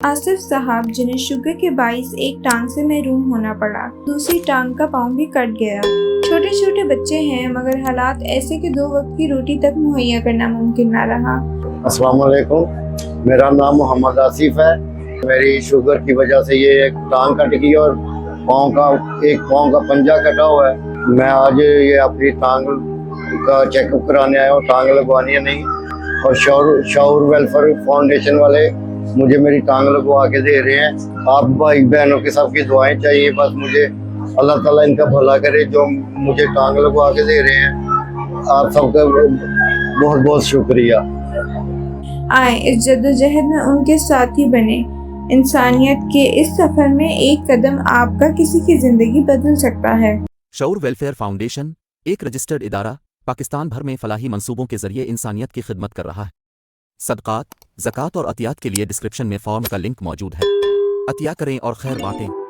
आसिफ साहब जिन्हें शुगर के बाइस एक टांग से महरूम होना पड़ा, दूसरी टांग का पाँव भी कट गया। छोटे छोटे बच्चे हैं मगर हालात ऐसे कि 2 वक्त की रोटी तक मुहैया करना मुमकिन ना रहा। अस्सलाम वालेकुम, मेरा नाम मोहम्मद आसिफ है। मेरी शुगर की वजह से ये एक टांग कट गई और एक पाँव का पंजा कटा हुआ है। मैं आज ये अपनी टांग का चेकअप कराने आया हूँ, टांग लगवानी है नहीं, और शौर वेलफेयर फाउंडेशन वाले मुझे मेरी टांग लगवा के दे रहे हैं। आप भाई बहनों के सबकी दुआएं चाहिए, बस मुझे अल्लाह ताला इनका भला करे जो मुझे टांग लगवा के दे रहे हैं। आप सबका बहुत बहुत शुक्रिया। आए इस जद्दोजहद में उनके साथी बने। इंसानियत के इस सफर में एक कदम आपका किसी की जिंदगी बदल सकता है। शऊर वेलफेयर फाउंडेशन एक रजिस्टर्ड इदारा पाकिस्तान भर में फलाही मंसूबों के जरिए इंसानियत की खिदमत कर रहा है। सदकात, ज़कात और अतियात के लिए डिस्क्रिप्शन में फॉर्म का लिंक मौजूद है। अतिया करें और खैर बांटें।